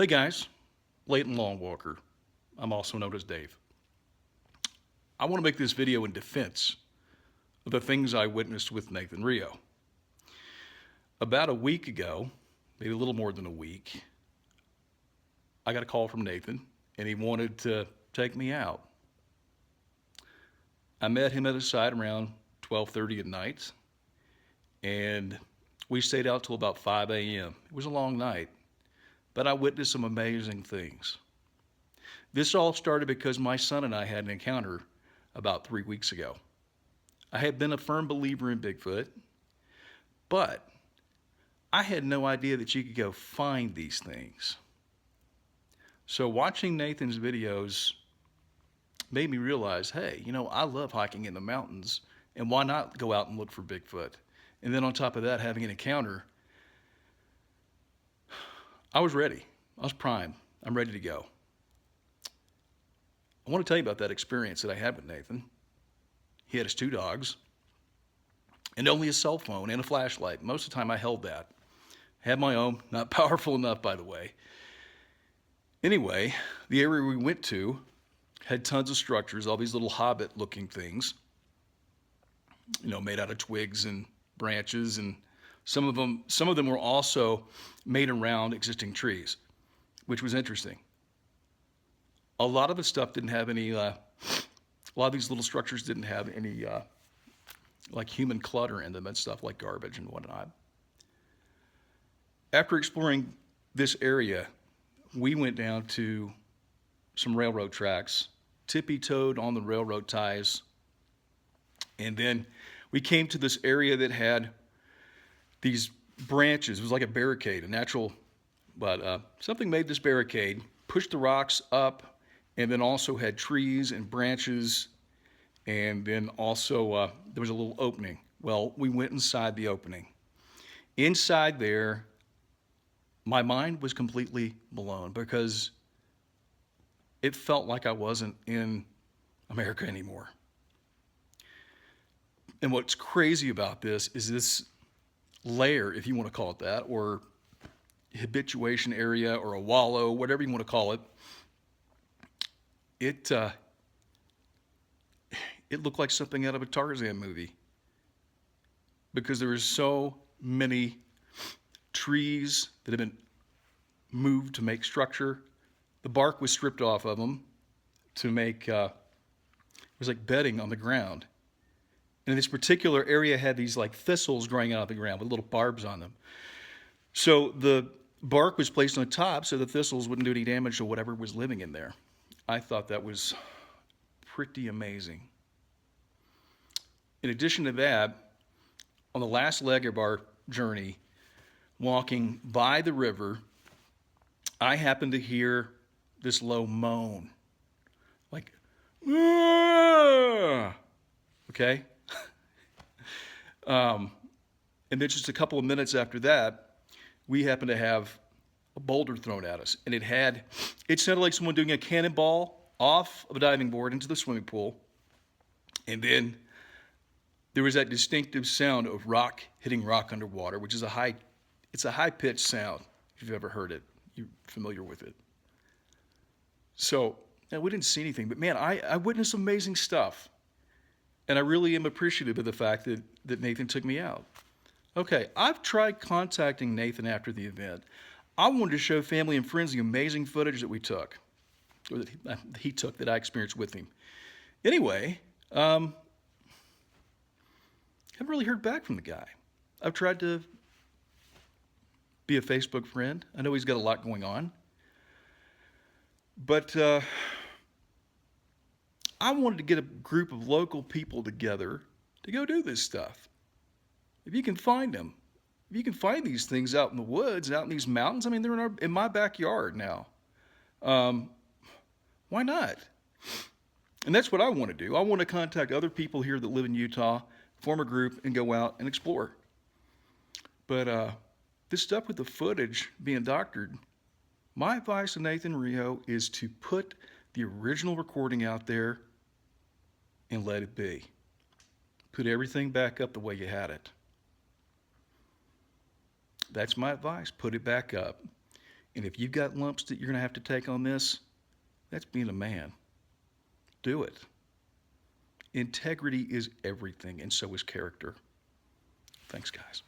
Hey guys, Leighton Longwalker. I'm also known as Dave. I want to make this video in defense of the things I witnessed with Nathan Rio. About a week ago, maybe a little more than a week, I got a call from Nathan and he wanted to take me out. I met him at his site around 12:30 at night and we stayed out till about 5 a.m. It was a long night, but I witnessed some amazing things. This all started because my son and I had an encounter about 3 weeks ago. I had been a firm believer in Bigfoot, but I had no idea that you could go find these things. So watching Nathan's videos made me realize, hey, I love hiking in the mountains, and why not go out and look for Bigfoot? And then on top of that, having an encounter, I was ready. I was primed. I'm ready to go. I want to tell you about that experience that I had with Nathan. He had his two dogs and only a cell phone and a flashlight. Most of the time I held that. Had my own, not powerful enough, by the way. Anyway, the area we went to had tons of structures, all these little hobbit-looking things, made out of twigs and branches, and some of them were also made around existing trees, which was interesting. A lot of the stuff didn't have any, a lot of these little structures didn't have any like human clutter in them and stuff like garbage and whatnot. After exploring this area, we went down to some railroad tracks, tippy-toed on the railroad ties, and then we came to this area that had these branches. It was like a barricade, a natural, but something made this barricade, pushed the rocks up, and then also had trees and branches, and then also there was a little opening. Well, we went inside the opening. Inside there, my mind was completely blown because it felt like I wasn't in America anymore. And what's crazy about this is this layer, if you want to call it that, or habituation area, or a wallow, whatever you want to call it, it looked like something out of a Tarzan movie because there were so many trees that had been moved to make structure. The bark was stripped off of them to make, it was like bedding on the ground. And this particular area had these like thistles growing out of the ground with little barbs on them. So the bark was placed on the top so the thistles wouldn't do any damage to whatever was living in there. I thought that was pretty amazing. In addition to that, on the last leg of our journey, walking by the river, I happened to hear this low moan, like, "Ah!" Okay? And then just a couple of minutes after that, we happened to have a boulder thrown at us. And it sounded like someone doing a cannonball off of a diving board into the swimming pool. And then there was that distinctive sound of rock hitting rock underwater, which is it's a high-pitched sound, if you've ever heard it. You're familiar with it. So, we didn't see anything, but man, I witnessed amazing stuff. And I really am appreciative of the fact that Nathan took me out. Okay, I've tried contacting Nathan after the event. I wanted to show family and friends the amazing footage that we took, or that he took, that I experienced with him. Anyway, haven't really heard back from the guy. I've tried to be a Facebook friend. I know he's got a lot going on. But I wanted to get a group of local people together to go do this stuff. If you can find them, if you can find these things out in the woods, out in these mountains, I mean, they're in my backyard now. Why not? And that's what I want to do. I want to contact other people here that live in Utah, form a group, and go out and explore. But this stuff with the footage being doctored, my advice to Nathan Rio is to put the original recording out there and let it be. Put everything back up the way you had it. That's my advice. Put it back up. And if you've got lumps that you're going to have to take on this, that's being a man. Do it. Integrity is everything, and so is character. Thanks, guys.